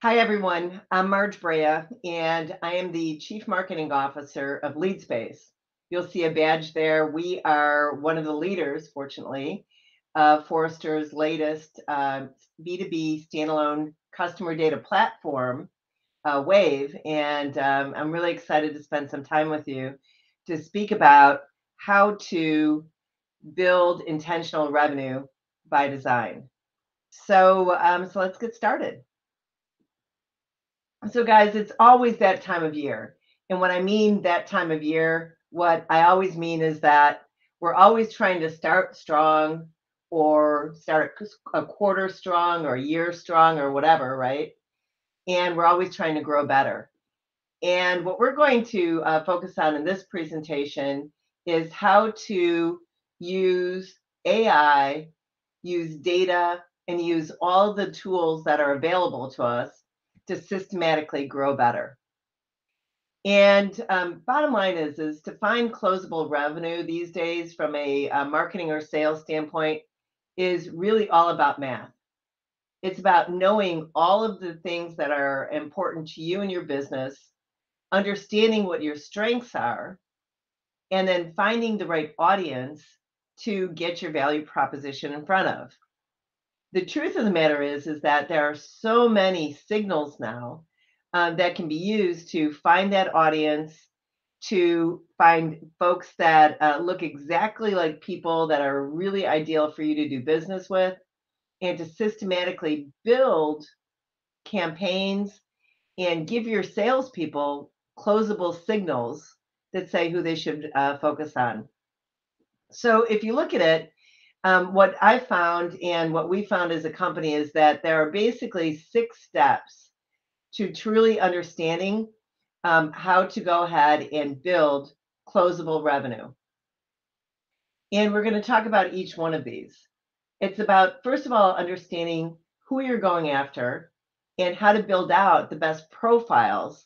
Hi, everyone. I'm Marge Breya, and I am the Chief Marketing Officer of LeadSpace. You'll see a badge there. We are one of the leaders, fortunately, of Forrester's latest B2B standalone customer data platform, Wave. And I'm really excited to spend some time with you to speak about how to build intentional revenue by design. So let's get started. So, guys, it's always that time of year. And when I mean that time of year, what I always mean is that we're always trying to start strong or start a quarter strong or a year strong or whatever, right? And we're always trying to grow better. And what we're going to focus on in this presentation is how to use AI, use data, and use all the tools that are available to us to systematically grow better. And bottom line is to find closable revenue these days from a marketing or sales standpoint is really all about math. It's about knowing all of the things that are important to you and your business, understanding what your strengths are, and then finding the right audience to get your value proposition in front of. The truth of the matter is that there are so many signals now that can be used to find that audience, to find folks that look exactly like people that are really ideal for you to do business with, and to systematically build campaigns and give your salespeople closable signals that say who they should focus on. So if you look at it, what I found and what we found as a company is that there are basically 6 steps to truly understanding how to go ahead and build closable revenue. And we're going to talk about each one of these. It's about, first of all, understanding who you're going after and how to build out the best profiles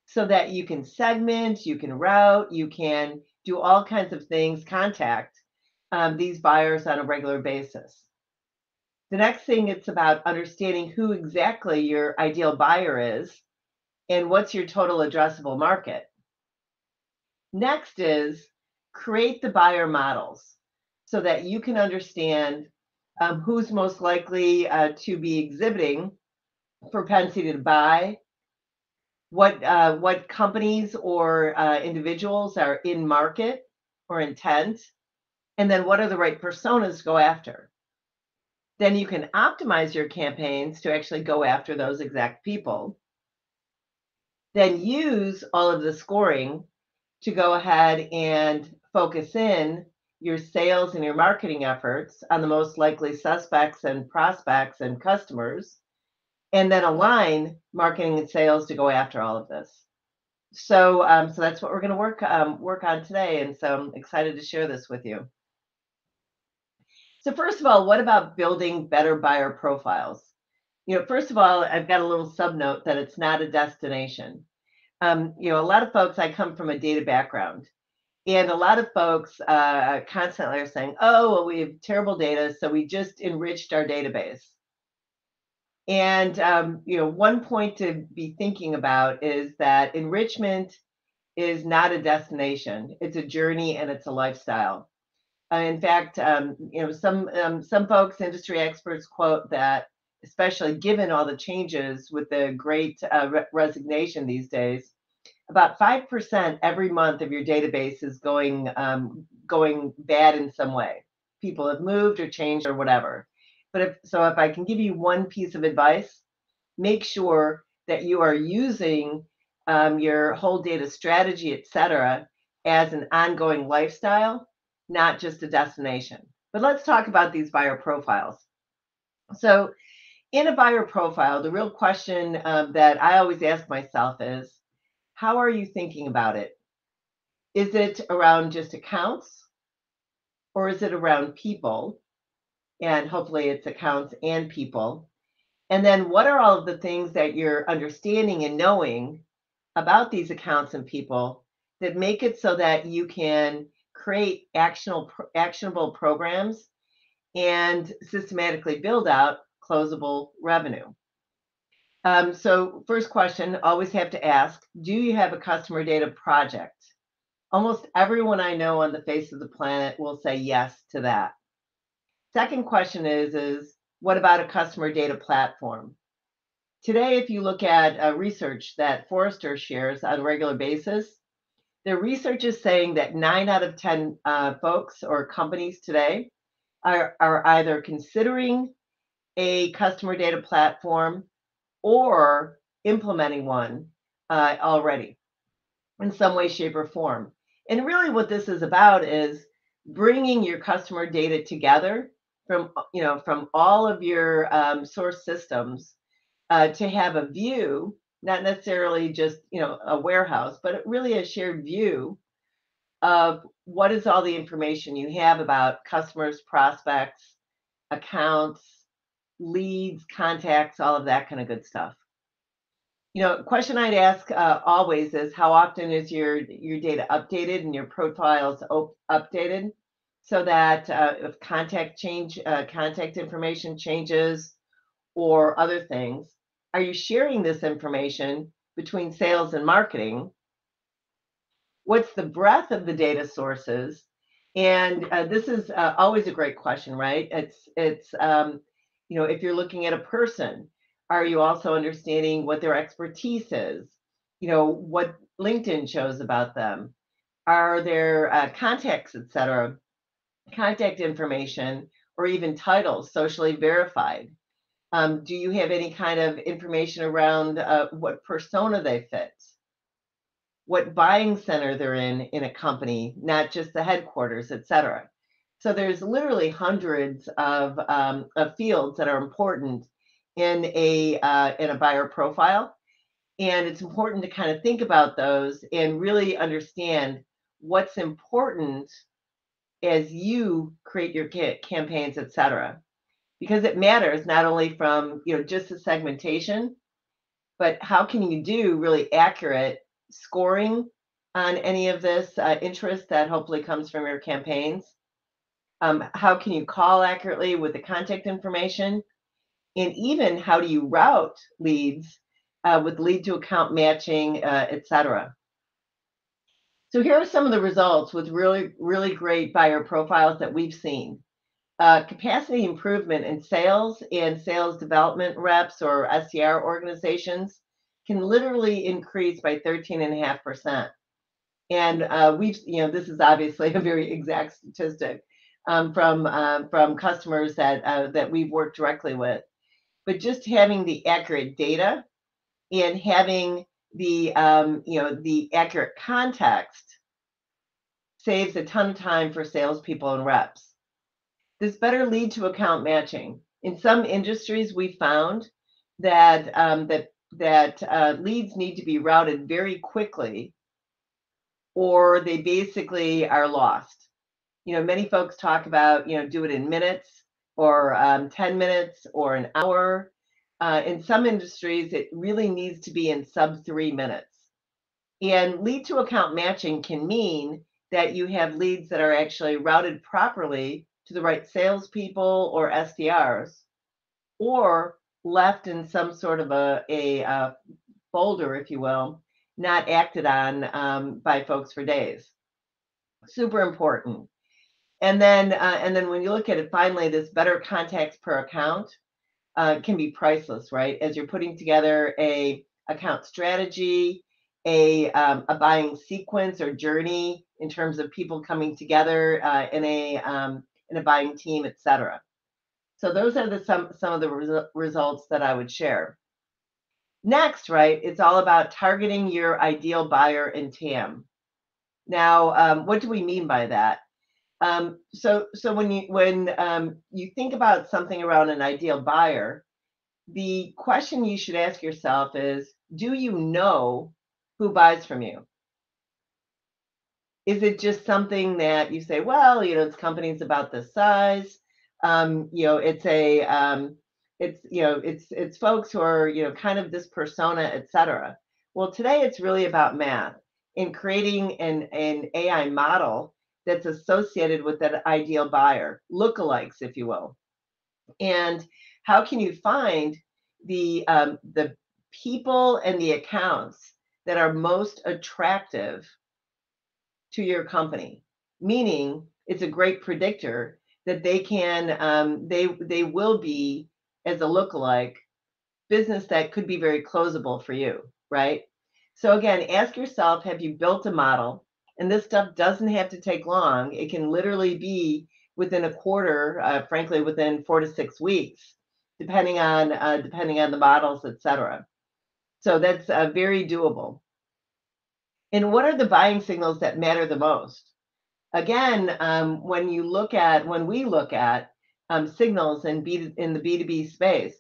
so that you can segment, you can route, you can do all kinds of things, contact these buyers on a regular basis. The next thing, it's about understanding who exactly your ideal buyer is and what's your total addressable market. Next is create the buyer models so that you can understand who's most likely to be exhibiting propensity to buy, what companies or individuals are in market or intent, and then what are the right personas to go after. Then you can optimize your campaigns to actually go after those exact people. Then use all of the scoring to go ahead and focus in your sales and your marketing efforts on the most likely suspects and prospects and customers, and then align marketing and sales to go after all of this. So that's what we're going to work on today, and so I'm excited to share this with you. So first of all, what about building better buyer profiles? First of all, I've got a little subnote that it's not a destination. A lot of folks, I come from a data background, and a lot of folks constantly are saying, oh, well, we have terrible data, so we just enriched our database. And, one point to be thinking about is that enrichment is not a destination. It's a journey and it's a lifestyle. In fact, some folks, industry experts, quote that, especially given all the changes with the great resignation these days, about 5% every month of your database is going bad in some way. People have moved or changed or whatever. But if I can give you one piece of advice, make sure that you are using your whole data strategy, et cetera, as an ongoing lifestyle, not just a destination. But let's talk about these buyer profiles. So, in a buyer profile, the real question that I always ask myself is, how are you thinking about it? Is it around just accounts or is it around people? And hopefully it's accounts and people. And then what are all of the things that you're understanding and knowing about these accounts and people that make it so that you can create actionable programs and systematically build out closable revenue? So first question, always have to ask, do you have a customer data project? Almost everyone I know on the face of the planet will say yes to that. Second question is what about a customer data platform? Today, if you look at research that Forrester shares on a regular basis, their research is saying that 9 out of 10 folks or companies today are either considering a customer data platform or implementing one already in some way, shape, or form. And really, what this is about is bringing your customer data together from all of your source systems to have a view, not necessarily just a warehouse, but really a shared view of what is all the information you have about customers, prospects, accounts, leads, contacts, all of that kind of good stuff. Question I'd ask always is how often is your data updated and your profiles updated so that if contact information changes or other things, are you sharing this information between sales and marketing? What's the breadth of the data sources? And this is always a great question, right? It's if you're looking at a person, are you also understanding what their expertise is? What LinkedIn shows about them? Are there contacts, etc., contact information, or even titles socially verified? Do you have any kind of information around what persona they fit? What buying center they're in a company, not just the headquarters, et cetera. So there's literally hundreds of fields that are important in a buyer profile, and it's important to kind of think about those and really understand what's important as you create your campaigns, et cetera, because it matters not only from just the segmentation, but how can you do really accurate scoring on any of this interest that hopefully comes from your campaigns? How can you call accurately with the contact information? And even how do you route leads with lead to account matching, et cetera? So here are some of the results with really, really great buyer profiles that we've seen. Capacity improvement in sales and sales development reps or SDR organizations can literally increase by 13.5%. And this is obviously a very exact statistic from customers that we've worked directly with. But just having the accurate data and having the accurate context saves a ton of time for salespeople and reps. This better lead to account matching. In some industries, we found that leads need to be routed very quickly, or they basically are lost. Many folks talk about do it in minutes or 10 minutes or an hour. In some industries, it really needs to be in sub 3 minutes. And lead to account matching can mean that you have leads that are actually routed properly to the right salespeople or SDRs, or left in some sort of a folder, if you will, not acted on by folks for days. Super important. And then when you look at it, finally, this better contacts per account can be priceless, right? As you're putting together a account strategy, a buying sequence or journey in terms of people coming together in a buying team, et cetera. So those are some of the results that I would share. Next, right, it's all about targeting your ideal buyer and TAM. Now, what do we mean by that? So when you think about something around an ideal buyer, the question you should ask yourself is, do you know who buys from you? Is it just something that you say, well, it's companies about this size? It's folks who are, kind of this persona, et cetera. Well, today it's really about math in creating an AI model that's associated with that ideal buyer, lookalikes, if you will. And how can you find the people and the accounts that are most attractive to your company, meaning it's a great predictor that they will be, as a lookalike, business that could be very closable for you, right? So again, ask yourself, have you built a model? And this stuff doesn't have to take long. It can literally be within a quarter, frankly, within 4 to 6 weeks, depending on the models, et cetera. So that's very doable. And what are the buying signals that matter the most? Again, when we look at signals in the B2B space,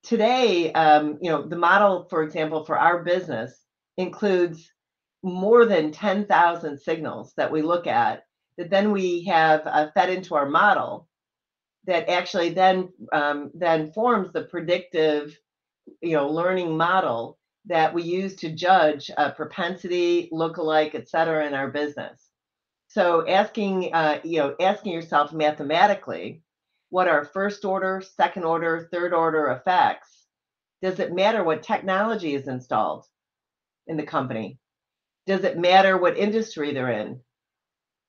today, the model, for example, for our business includes more than 10,000 signals that we look at that then we have fed into our model that actually then forms the predictive, learning model that we use to judge propensity, lookalike, et cetera, in our business. So asking yourself mathematically, what are first order, second order, third order effects? Does it matter what technology is installed in the company? Does it matter what industry they're in?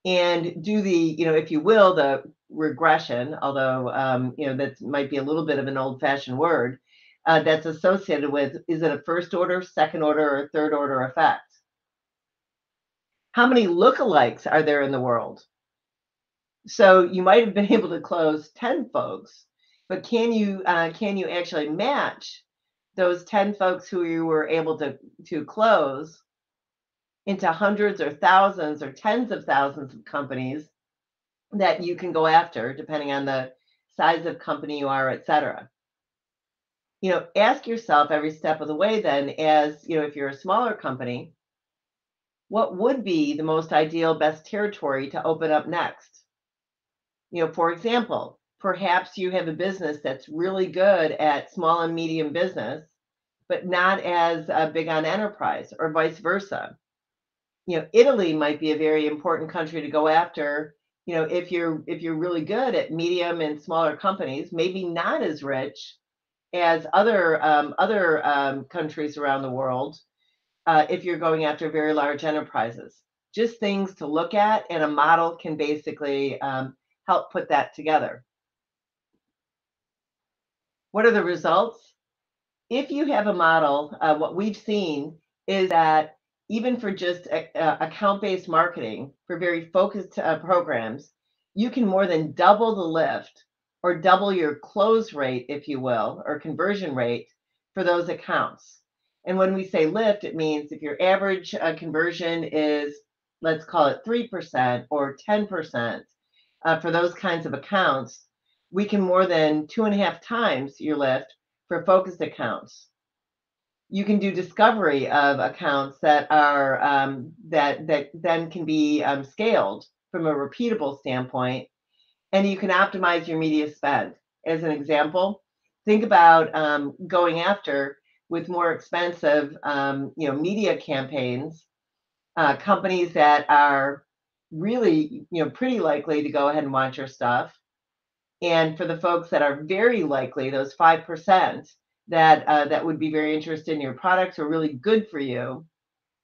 And do if you will, the regression, although, that might be a little bit of an old fashioned word, that's associated with, is it a first order, second order, or third order effect? How many lookalikes are there in the world? So you might have been able to close 10 folks, but can you actually match those 10 folks who you were able to close into hundreds or thousands or tens of thousands of companies that you can go after, depending on the size of company you are, et cetera. Ask yourself every step of the way then, as if you're a smaller company, what would be the most ideal, best territory to open up next? For example, perhaps you have a business that's really good at small and medium business, but not as big on enterprise, or vice versa. Italy might be a very important country to go after. If you're really good at medium and smaller companies, maybe not as rich as other countries around the world. If you're going after very large enterprises, just things to look at, and a model can basically help put that together. What are the results? If you have a model, what we've seen is that even for just account-based marketing for very focused programs, you can more than double the lift or double your close rate, if you will, or conversion rate for those accounts. And when we say lift, it means if your average conversion is, let's call it 3% or 10%, for those kinds of accounts, we can more than 2.5 times your lift for focused accounts. You can do discovery of accounts that are that then can be scaled from a repeatable standpoint, and you can optimize your media spend. As an example, think about going after, with more expensive media campaigns, companies that are really pretty likely to go ahead and watch your stuff. And for the folks that are very likely, those 5% that would be very interested in your products or really good for you,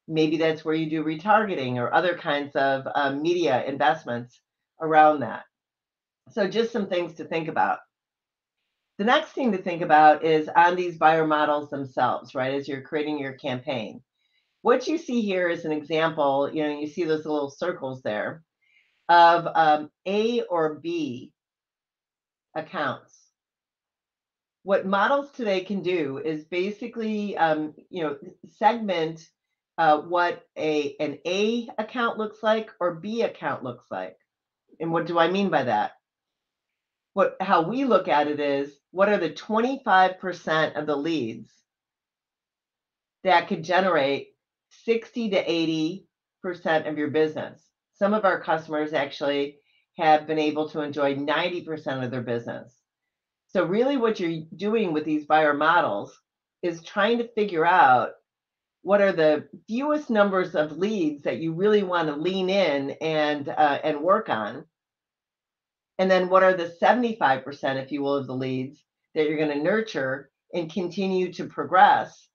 maybe that's where you do retargeting or other kinds of media investments around that. So just some things to think about. The next thing to think about is on these buyer models themselves, right? As you're creating your campaign, what you see here is an example. You see those little circles there of A or B accounts. What models today can do is basically, segment what an A account looks like or B account looks like. And what do I mean by that? How we look at it is, what are the 25% of the leads that could generate 60 to 80% of your business? Some of our customers actually have been able to enjoy 90% of their business. So really what you're doing with these buyer models is trying to figure out what are the fewest numbers of leads that you really want to lean in and work on. And then what are the 75%, if you will, of the leads that you're going to nurture and continue to progress,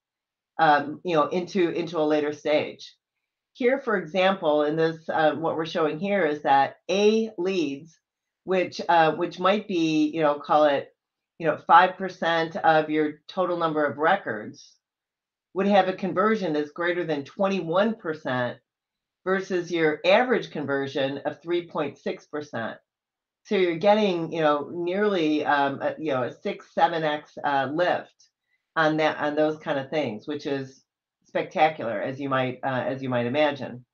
into a later stage. Here, for example, in this, what we're showing here is that A leads, which might be, call it, 5% of your total number of records, would have a conversion that's greater than 21% versus your average conversion of 3.6%. So you're getting, nearly, a 6, 7x lift on that, on those kind of things, which is spectacular, as you might imagine.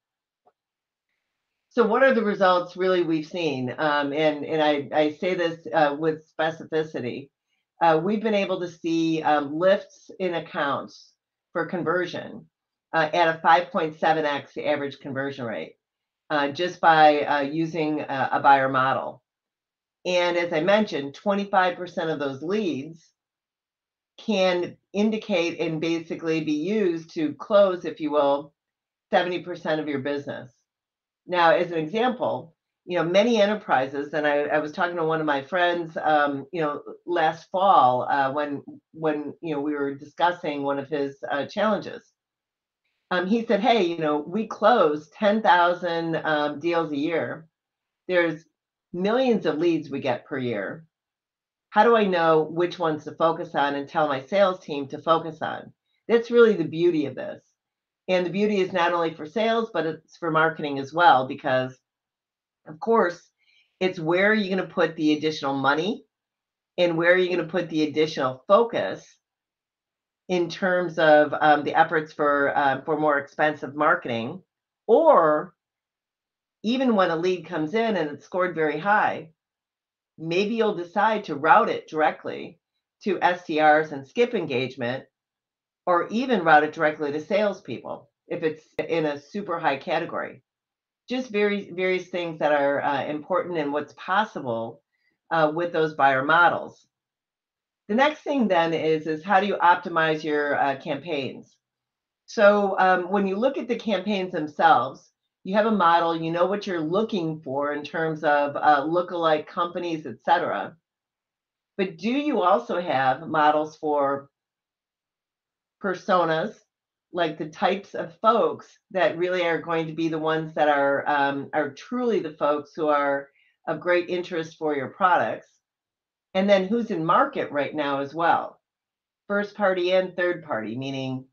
So what are the results really we've seen? And I say this with specificity. We've been able to see lifts in accounts for conversion at a 5.7x average conversion rate, just by using a buyer model. And as I mentioned, 25% of those leads can indicate and basically be used to close, if you will, 70% of your business. Now, as an example, many enterprises, and I was talking to one of my friends, last fall, when we were discussing one of his challenges. He said, "Hey, we close 10,000 deals a year. There's millions of leads we get per year. How do I know which ones to focus on and tell my sales team to focus on?" That's really the beauty of this. And the beauty is not only for sales, but it's for marketing as well, because, of course, it's where you're going to put the additional money and where you're going to put the additional focus in terms of the efforts for more expensive marketing, or even when a lead comes in and it's scored very high, maybe you'll decide to route it directly to SDRs and skip engagement, or even route it directly to salespeople if it's in a super high category. Just various things that are important and what's possible with those buyer models. The next thing then is how do you optimize your campaigns? So when you look at the campaigns themselves, you have a model, you know what you're looking for in terms of lookalike companies, etc. But do you also have models for personas, like the types of folks that really are going to be the ones that are truly the folks who are of great interest for your products, and then who's in market right now as well, first party and third party, meaning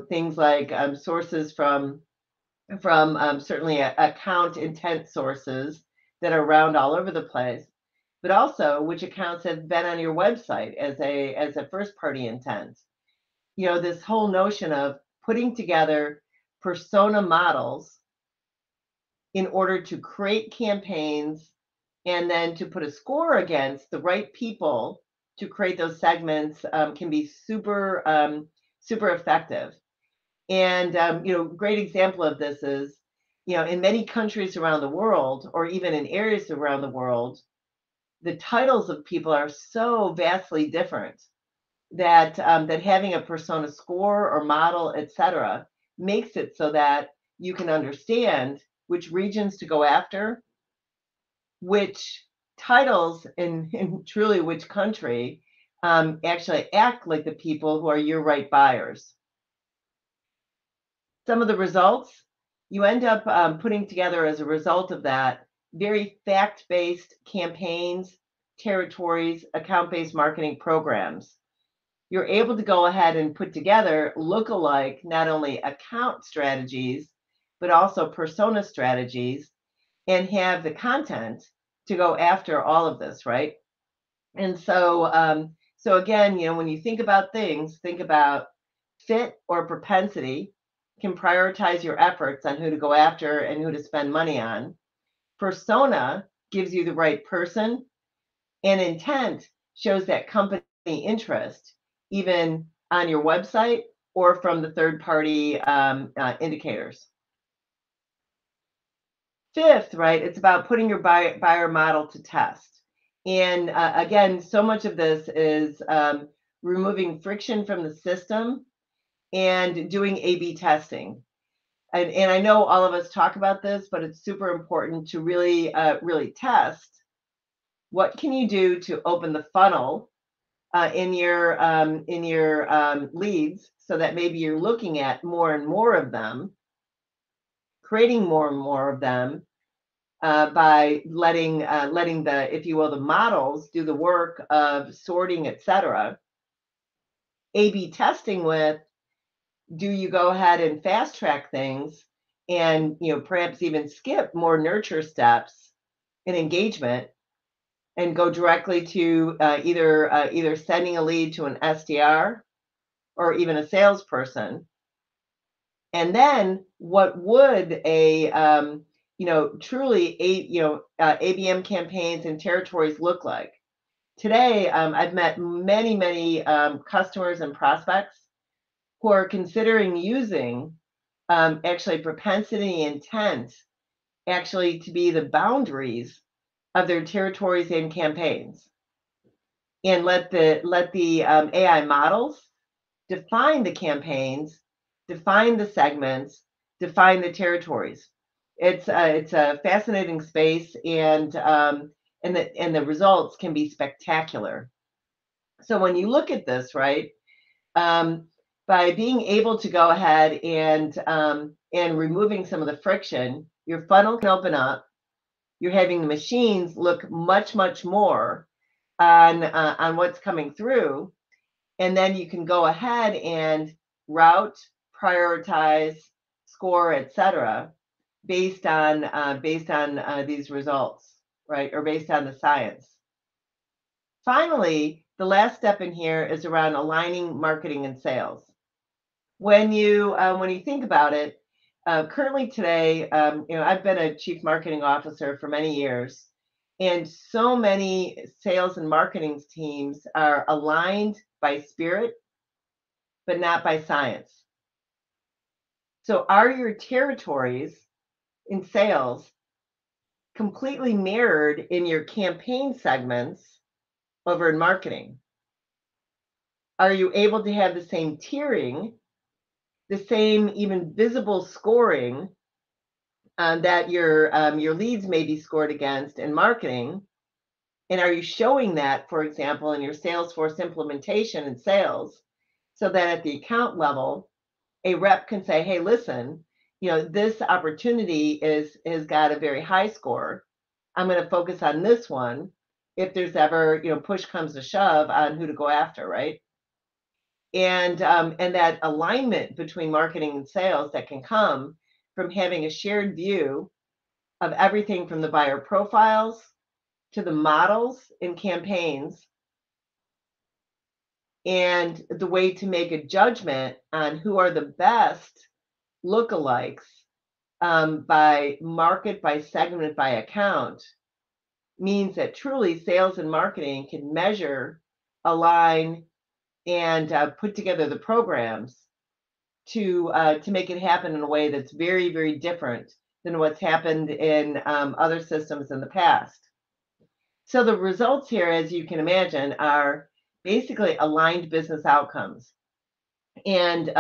things like sources from certainly account intent sources that are around all over the place, but also which accounts have been on your website as a first party intent. This whole notion of putting together persona models in order to create campaigns and then to put a score against the right people to create those segments can be super effective. And great example of this is, in many countries around the world, or even in areas around the world, the titles of people are so vastly different that having a persona score or model, etc., makes it so that you can understand which regions to go after, which titles in truly which country actually act like the people who are your right buyers. Some of the results you end up putting together as a result of that very fact-based campaigns, territories, account-based marketing programs. You're able to go ahead and put together look-alike, not only account strategies, but also persona strategies, and have the content to go after all of this, right? And so again, when you think about things, think about fit or propensity, can prioritize your efforts on who to go after and who to spend money on. Persona gives you the right person, and intent shows that company interest, even on your website or from the third party indicators. Fifth, right, it's about putting your buyer model to test. And again, so much of this is removing friction from the system and doing A/B testing. And I know all of us talk about this, but it's super important to really test what can you do to open the funnel in your leads, so that maybe you're looking at more and more of them, creating more and more of them by letting the, if you will, the models do the work of sorting, etc. A/B testing with, do you go ahead and fast track things and perhaps even skip more nurture steps in engagement and go directly to either sending a lead to an SDR or even a salesperson. And then what would a truly ABM campaigns and territories look like? Today, I've met many customers and prospects who are considering using actually propensity intent actually to be the boundaries of their territories and campaigns, and let the AI models define the campaigns, define the segments, define the territories. It's a fascinating space, and the results can be spectacular. So when you look at this, right, um, by being able to go ahead and removing some of the friction, your funnel can open up. You're having the machines look much more on what's coming through, and then you can go ahead and route, prioritize, score, etc., based on these results, right, or based on the science. Finally, the last step in here is around aligning marketing and sales. When you think about it, currently today, I've been a chief marketing officer for many years, and so many sales and marketing teams are aligned by spirit, but not by science. So, are your territories in sales completely mirrored in your campaign segments over in marketing? Are you able to have the same tiering, the same even visible scoring that your leads may be scored against in marketing? And are you showing that, for example, in your Salesforce implementation and sales, so that at the account level, a rep can say, "Hey, listen, this opportunity is has got a very high score. I'm going to focus on this one. If there's ever push comes to shove on who to go after, right?" And that alignment between marketing and sales that can come from having a shared view of everything from the buyer profiles to the models in campaigns, and the way to make a judgment on who are the best lookalikes, by market, by segment, by account, means that truly sales and marketing can measure, align, and put together the programs to make it happen in a way that's very different than what's happened in other systems in the past. So the results here, as you can imagine, are basically aligned business outcomes. And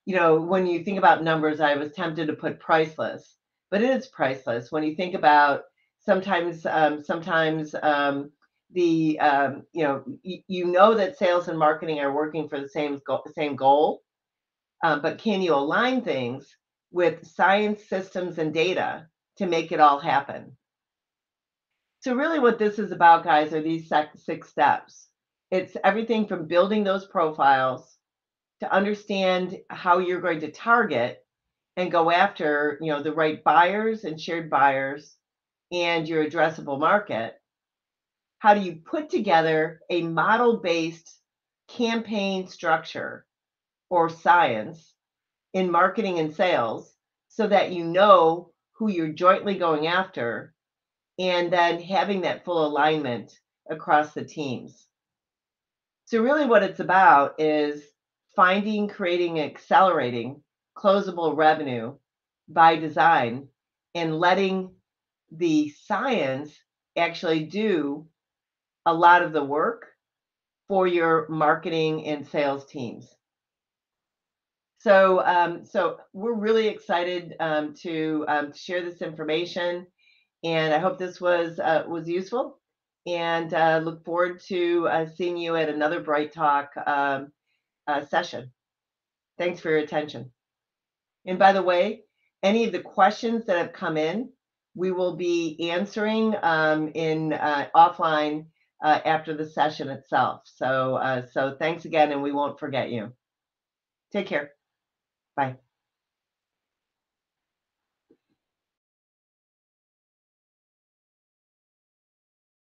when you think about numbers, I was tempted to put priceless, but it is priceless. When you think about sometimes the that sales and marketing are working for the same goal, but can you align things with science, systems, and data to make it all happen? So really what this is about, guys, are these six steps. It's everything from building those profiles to understand how you're going to target and go after, the right buyers and shared buyers and your addressable market. How do you put together a model-based campaign structure or science in marketing and sales so that you know who you're jointly going after, and then having that full alignment across the teams. So, really, what it's about is finding, creating, and accelerating closable revenue by design, and letting the science actually do a lot of the work for your marketing and sales teams. So we're really excited to share this information, and I hope this was useful. and look forward to seeing you at another Bright Talk session. Thanks for your attention. And by the way, any of the questions that have come in, we will be answering in offline after the session itself. So thanks again, and we won't forget you. Take care. Bye.